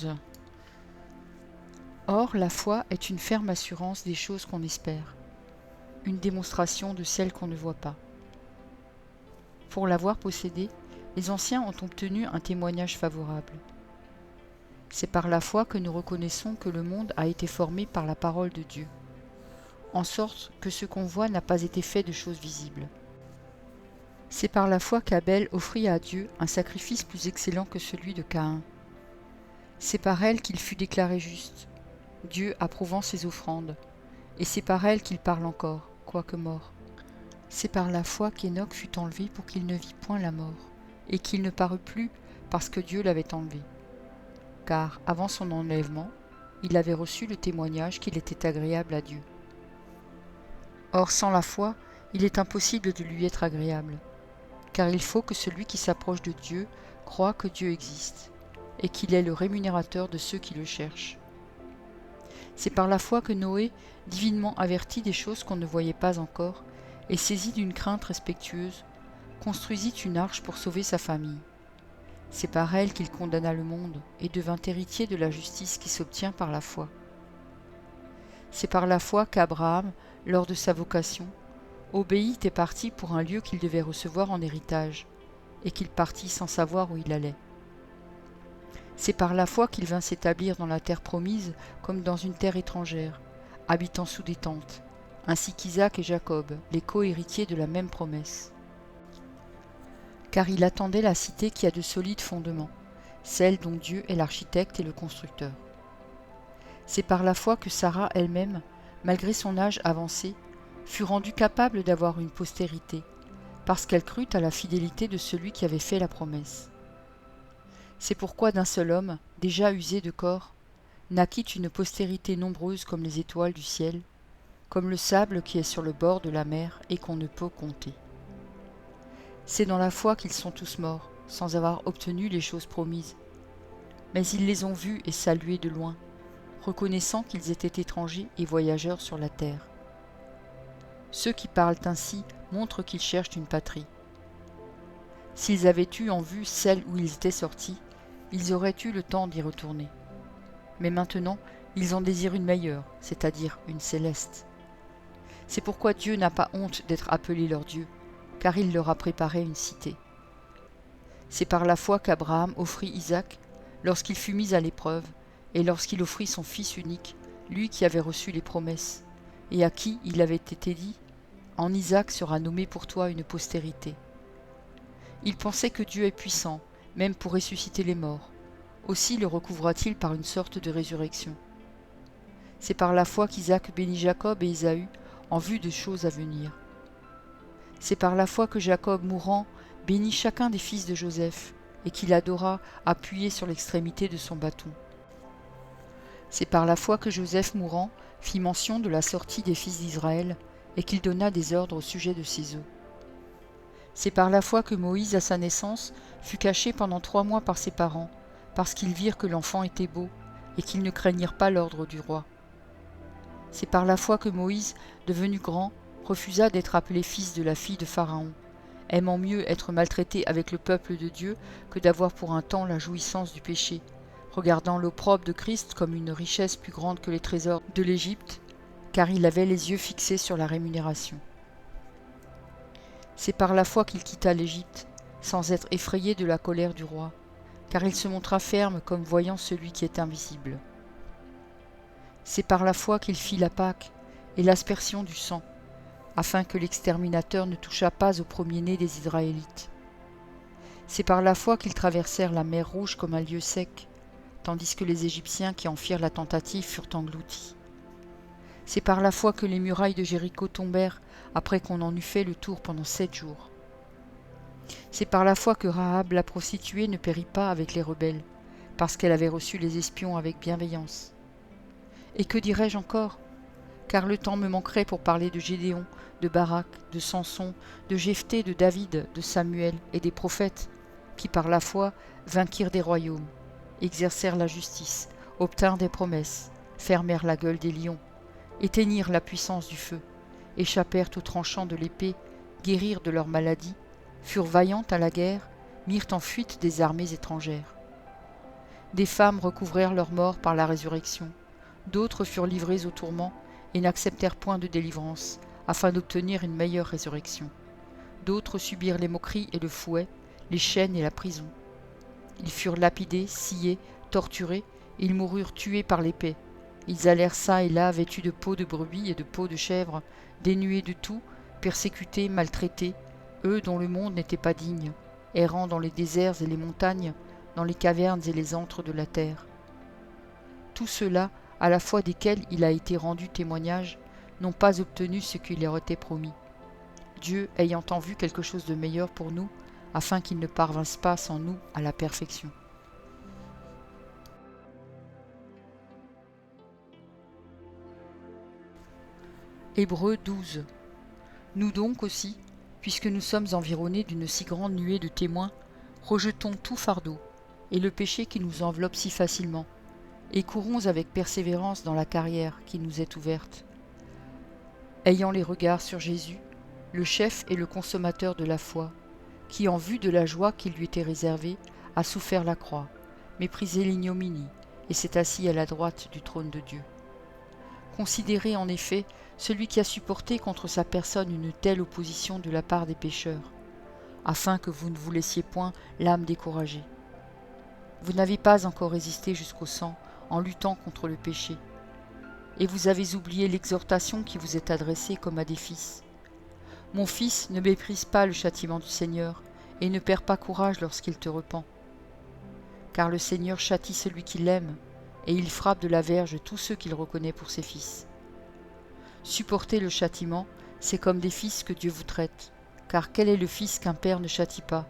11. Or, la foi est une ferme assurance des choses qu'on espère, une démonstration de celles qu'on ne voit pas. Pour l'avoir possédée, les anciens ont obtenu un témoignage favorable. C'est par la foi que nous reconnaissons que le monde a été formé par la parole de Dieu, en sorte que ce qu'on voit n'a pas été fait de choses visibles. C'est par la foi qu'Abel offrit à Dieu un sacrifice plus excellent que celui de Caïn. C'est par elle qu'il fut déclaré juste, Dieu approuvant ses offrandes, et c'est par elle qu'il parle encore, quoique mort. C'est par la foi qu'Hénoch fut enlevé pour qu'il ne vit point la mort, et qu'il ne parut plus parce que Dieu l'avait enlevé. Car, avant son enlèvement, il avait reçu le témoignage qu'il était agréable à Dieu. Or, sans la foi, il est impossible de lui être agréable, car il faut que celui qui s'approche de Dieu croie que Dieu existe, et qu'il est le rémunérateur de ceux qui le cherchent. C'est par la foi que Noé, divinement averti des choses qu'on ne voyait pas encore, et saisi d'une crainte respectueuse, construisit une arche pour sauver sa famille. C'est par elle qu'il condamna le monde et devint héritier de la justice qui s'obtient par la foi. C'est par la foi qu'Abraham, lors de sa vocation, obéit et partit pour un lieu qu'il devait recevoir en héritage, et qu'il partit sans savoir où il allait. C'est par la foi qu'il vint s'établir dans la terre promise comme dans une terre étrangère, habitant sous des tentes, ainsi qu'Isaac et Jacob, les co-héritiers de la même promesse. Car il attendait la cité qui a de solides fondements, celle dont Dieu est l'architecte et le constructeur. C'est par la foi que Sarah elle-même, malgré son âge avancé, fut rendue capable d'avoir une postérité, parce qu'elle crut à la fidélité de celui qui avait fait la promesse. C'est pourquoi d'un seul homme, déjà usé de corps, naquit une postérité nombreuse comme les étoiles du ciel, comme le sable qui est sur le bord de la mer et qu'on ne peut compter. C'est dans la foi qu'ils sont tous morts, sans avoir obtenu les choses promises. Mais ils les ont vus et salués de loin, reconnaissant qu'ils étaient étrangers et voyageurs sur la terre. Ceux qui parlent ainsi montrent qu'ils cherchent une patrie. S'ils avaient eu en vue celle où ils étaient sortis, ils auraient eu le temps d'y retourner. Mais maintenant, ils en désirent une meilleure, c'est-à-dire une céleste. C'est pourquoi Dieu n'a pas honte d'être appelé leur Dieu, car il leur a préparé une cité. C'est par la foi qu'Abraham offrit Isaac lorsqu'il fut mis à l'épreuve, et lorsqu'il offrit son fils unique, lui qui avait reçu les promesses, et à qui il avait été dit « En Isaac sera nommé pour toi une postérité ». Il pensait que Dieu est puissant, même pour ressusciter les morts. Aussi le recouvra-t-il par une sorte de résurrection. C'est par la foi qu'Isaac bénit Jacob et Ésaü en vue de choses à venir. C'est par la foi que Jacob, mourant, bénit chacun des fils de Joseph, et qu'il adora appuyé sur l'extrémité de son bâton. C'est par la foi que Joseph, mourant, fit mention de la sortie des fils d'Israël, et qu'il donna des ordres au sujet de ses os. C'est par la foi que Moïse, à sa naissance, fut caché pendant 3 mois par ses parents, parce qu'ils virent que l'enfant était beau, et qu'ils ne craignirent pas l'ordre du roi. C'est par la foi que Moïse, devenu grand, refusa d'être appelé fils de la fille de Pharaon, aimant mieux être maltraité avec le peuple de Dieu que d'avoir pour un temps la jouissance du péché, regardant l'opprobre de Christ comme une richesse plus grande que les trésors de l'Égypte, car il avait les yeux fixés sur la rémunération. C'est par la foi qu'il quitta l'Égypte, sans être effrayé de la colère du roi, car il se montra ferme comme voyant celui qui est invisible. C'est par la foi qu'il fit la Pâque et l'aspersion du sang, afin que l'exterminateur ne touchât pas au premier-né des Israélites. C'est par la foi qu'ils traversèrent la mer Rouge comme un lieu sec, tandis que les Égyptiens qui en firent la tentative furent engloutis. C'est par la foi que les murailles de Jéricho tombèrent après qu'on en eut fait le tour pendant 7 jours. C'est par la foi que Rahab la prostituée ne périt pas avec les rebelles, parce qu'elle avait reçu les espions avec bienveillance. Et que dirais-je encore ? Car le temps me manquerait pour parler de Gédéon, de Barak, de Samson, de Jephthé, de David, de Samuel et des prophètes, qui par la foi vainquirent des royaumes, exercèrent la justice, obtinrent des promesses, fermèrent la gueule des lions, éteignirent la puissance du feu, échappèrent aux tranchants de l'épée, guérirent de leurs maladies, furent vaillantes à la guerre, mirent en fuite des armées étrangères. Des femmes recouvrèrent leur mort par la résurrection. D'autres furent livrées au tourment et n'acceptèrent point de délivrance, afin d'obtenir une meilleure résurrection. D'autres subirent les moqueries et le fouet, les chaînes et la prison. Ils furent lapidés, sciés, torturés, et ils moururent tués par l'épée. Ils allèrent çà et là vêtus de peaux de brebis et de peaux de chèvres, dénués de tout, persécutés, maltraités, eux dont le monde n'était pas digne, errant dans les déserts et les montagnes, dans les cavernes et les antres de la terre. Tous ceux-là, à la fois desquels il a été rendu témoignage, n'ont pas obtenu ce qui leur était promis. Dieu ayant en vue quelque chose de meilleur pour nous, afin qu'ils ne parvinssent pas sans nous à la perfection. Hébreux 12. Nous donc aussi, puisque nous sommes environnés d'une si grande nuée de témoins, rejetons tout fardeau, et le péché qui nous enveloppe si facilement, et courons avec persévérance dans la carrière qui nous est ouverte, ayant les regards sur Jésus, le chef et le consommateur de la foi, qui, en vue de la joie qui lui était réservée, a souffert la croix, méprisé l'ignominie, et s'est assis à la droite du trône de Dieu. Considérez en effet celui qui a supporté contre sa personne une telle opposition de la part des pécheurs, afin que vous ne vous laissiez point l'âme découragée. Vous n'avez pas encore résisté jusqu'au sang en luttant contre le péché, et vous avez oublié l'exhortation qui vous est adressée comme à des fils. Mon fils, ne méprise pas le châtiment du Seigneur, et ne perds pas courage lorsqu'il te repent. Car le Seigneur châtie celui qui l'aime, et il frappe de la verge tous ceux qu'il reconnaît pour ses fils. Supporter le châtiment, c'est comme des fils que Dieu vous traite, car quel est le fils qu'un père ne châtie pas?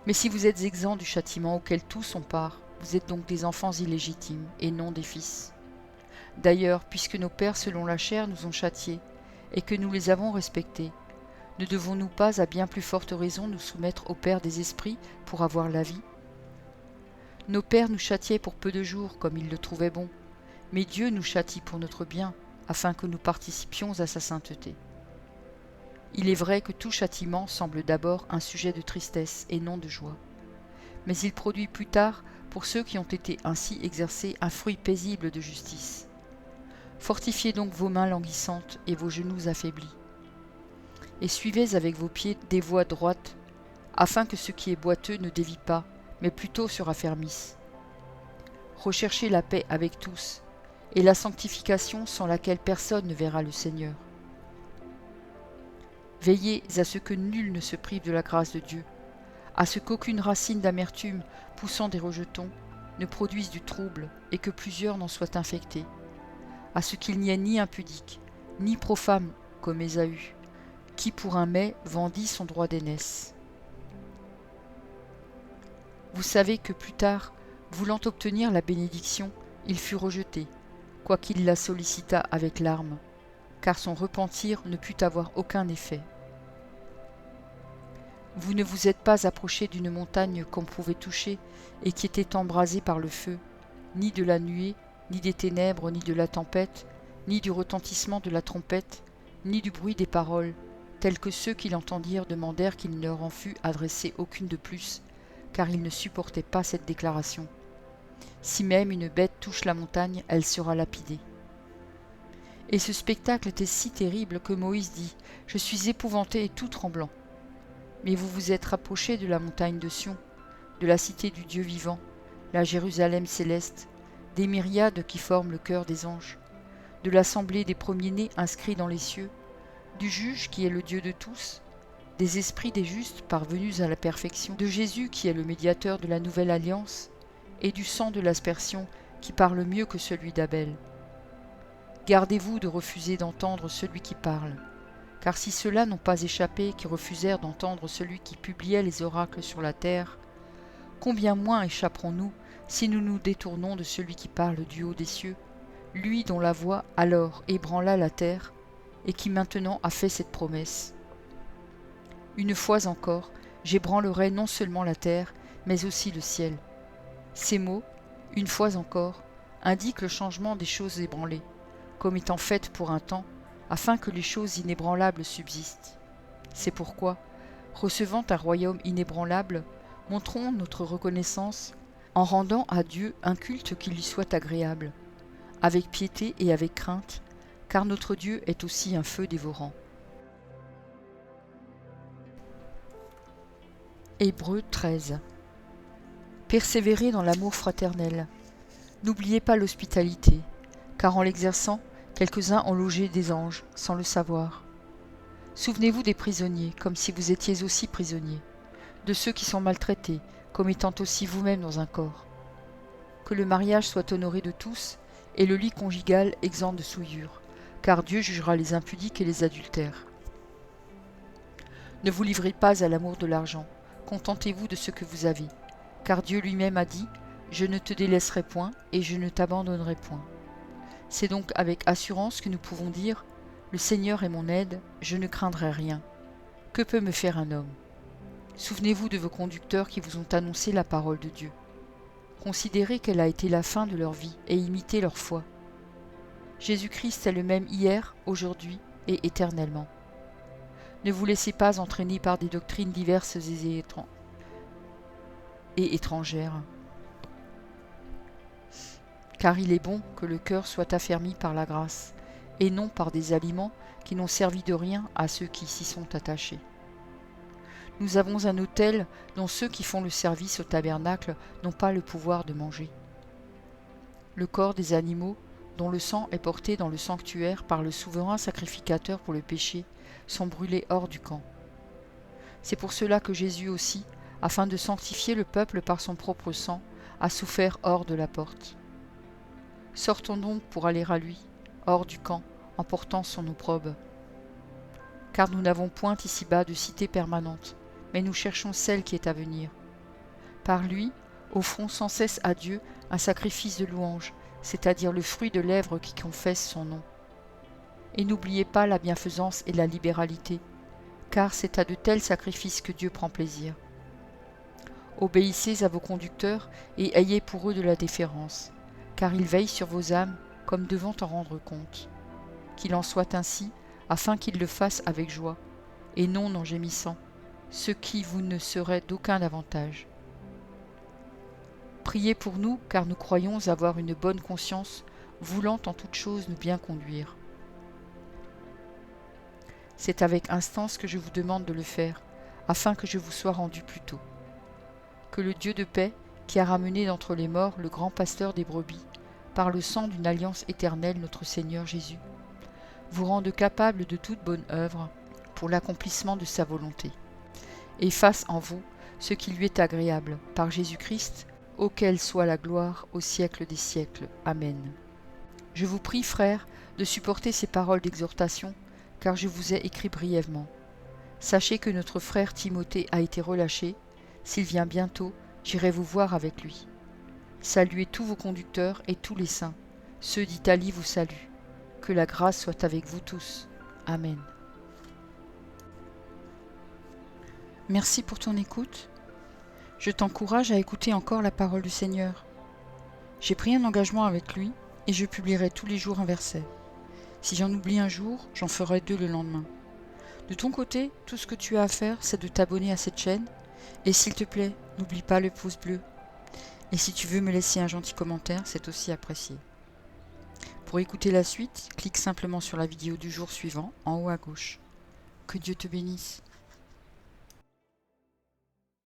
Mais si vous êtes exempts du châtiment auquel tous ont part, vous êtes donc des enfants illégitimes, et non des fils. D'ailleurs, puisque nos pères selon la chair nous ont châtiés, et que nous les avons respectés, ne devons-nous pas à bien plus forte raison nous soumettre au Père des esprits pour avoir la vie? Nos pères nous châtiaient pour peu de jours, comme ils le trouvaient bon, mais Dieu nous châtie pour notre bien, afin que nous participions à sa sainteté. Il est vrai que tout châtiment semble d'abord un sujet de tristesse et non de joie, mais il produit plus tard, pour ceux qui ont été ainsi exercés, un fruit paisible de justice. Fortifiez donc vos mains languissantes et vos genoux affaiblis, et suivez avec vos pieds des voies droites, afin que ce qui est boiteux ne dévie pas, mais plutôt se raffermisse. Recherchez la paix avec tous, et la sanctification sans laquelle personne ne verra le Seigneur. Veillez à ce que nul ne se prive de la grâce de Dieu, à ce qu'aucune racine d'amertume poussant des rejetons ne produise du trouble et que plusieurs n'en soient infectés, à ce qu'il n'y ait ni impudique, ni profane comme Ésaü, qui pour un mets vendit son droit d'aînesse. Vous savez que plus tard, voulant obtenir la bénédiction, il fut rejeté, quoiqu'il la sollicitât avec larmes, car son repentir ne put avoir aucun effet. Vous ne vous êtes pas approché d'une montagne qu'on pouvait toucher et qui était embrasée par le feu, ni de la nuée, ni des ténèbres, ni de la tempête, ni du retentissement de la trompette, ni du bruit des paroles, tels que ceux qui l'entendirent demandèrent qu'il ne leur en fût adressé aucune de plus, car ils ne supportaient pas cette déclaration. Si même une bête touche la montagne, elle sera lapidée. Et ce spectacle était si terrible que Moïse dit « Je suis épouvanté et tout tremblant. » Mais vous vous êtes rapprochés de la montagne de Sion, de la cité du Dieu vivant, la Jérusalem céleste, des myriades qui forment le cœur des anges, de l'assemblée des premiers-nés inscrits dans les cieux, du juge qui est le Dieu de tous, des esprits des justes parvenus à la perfection, de Jésus qui est le médiateur de la nouvelle alliance, et du sang de l'aspersion qui parle mieux que celui d'Abel. Gardez-vous de refuser d'entendre celui qui parle, car si ceux-là n'ont pas échappé qui refusèrent d'entendre celui qui publiait les oracles sur la terre, combien moins échapperons-nous si nous nous détournons de celui qui parle du haut des cieux, lui dont la voix alors ébranla la terre, et qui maintenant a fait cette promesse. Une fois encore, j'ébranlerai non seulement la terre, mais aussi le ciel. Ces mots, une fois encore, indiquent le changement des choses ébranlées, comme étant faites pour un temps, afin que les choses inébranlables subsistent. C'est pourquoi, recevant un royaume inébranlable, montrons notre reconnaissance en rendant à Dieu un culte qui lui soit agréable, avec piété et avec crainte, car notre Dieu est aussi un feu dévorant. Hébreux 13. Persévérez dans l'amour fraternel. N'oubliez pas l'hospitalité, car en l'exerçant, quelques-uns ont logé des anges, sans le savoir. Souvenez-vous des prisonniers, comme si vous étiez aussi prisonniers, de ceux qui sont maltraités, comme étant aussi vous-même dans un corps. Que le mariage soit honoré de tous, et le lit conjugal exempt de souillure, car Dieu jugera les impudiques et les adultères. Ne vous livrez pas à l'amour de l'argent, contentez-vous de ce que vous avez, car Dieu lui-même a dit « Je ne te délaisserai point, et je ne t'abandonnerai point ». C'est donc avec assurance que nous pouvons dire « Le Seigneur est mon aide, je ne craindrai rien. Que peut me faire un homme ?» Souvenez-vous de vos conducteurs qui vous ont annoncé la parole de Dieu. Considérez quelle a été la fin de leur vie et imitez leur foi. Jésus-Christ est le même hier, aujourd'hui et éternellement. Ne vous laissez pas entraîner par des doctrines diverses et étrangères, car il est bon que le cœur soit affermi par la grâce, et non par des aliments qui n'ont servi de rien à ceux qui s'y sont attachés. Nous avons un autel dont ceux qui font le service au tabernacle n'ont pas le pouvoir de manger. Le corps des animaux, dont le sang est porté dans le sanctuaire par le souverain sacrificateur pour le péché, sont brûlés hors du camp. C'est pour cela que Jésus aussi, afin de sanctifier le peuple par son propre sang, a souffert hors de la porte. Sortons donc pour aller à lui, hors du camp, en portant son opprobre. Car nous n'avons point ici-bas de cité permanente, mais nous cherchons celle qui est à venir. Par lui, offrons sans cesse à Dieu un sacrifice de louange, c'est-à-dire le fruit de lèvres qui confessent son nom. Et n'oubliez pas la bienfaisance et la libéralité, car c'est à de tels sacrifices que Dieu prend plaisir. Obéissez à vos conducteurs et ayez pour eux de la déférence, car ils veillent sur vos âmes comme devant en rendre compte. Qu'il en soit ainsi, afin qu'ils le fassent avec joie, et non en gémissant, ce qui vous ne serait d'aucun avantage. Priez pour nous, car nous croyons avoir une bonne conscience, voulant en toute chose nous bien conduire. C'est avec instance que je vous demande de le faire, afin que je vous sois rendu plus tôt. Que le Dieu de paix, qui a ramené d'entre les morts le grand pasteur des brebis, par le sang d'une alliance éternelle notre Seigneur Jésus, vous rende capable de toute bonne œuvre pour l'accomplissement de sa volonté, et fasse en vous ce qui lui est agréable, par Jésus-Christ, auquel soit la gloire au siècle des siècles. Amen. Je vous prie, frères, de supporter ces paroles d'exhortation, car je vous ai écrit brièvement. Sachez que notre frère Timothée a été relâché. S'il vient bientôt, j'irai vous voir avec lui. Saluez tous vos conducteurs et tous les saints. Ceux d'Italie vous saluent. Que la grâce soit avec vous tous. Amen. Merci pour ton écoute. Je t'encourage à écouter encore la parole du Seigneur. J'ai pris un engagement avec lui et je publierai tous les jours un verset. Si j'en oublie un jour, j'en ferai 2 le lendemain. De ton côté, tout ce que tu as à faire, c'est de t'abonner à cette chaîne. Et s'il te plaît, n'oublie pas le pouce bleu. Et si tu veux me laisser un gentil commentaire, c'est aussi apprécié. Pour écouter la suite, clique simplement sur la vidéo du jour suivant, en haut à gauche. Que Dieu te bénisse.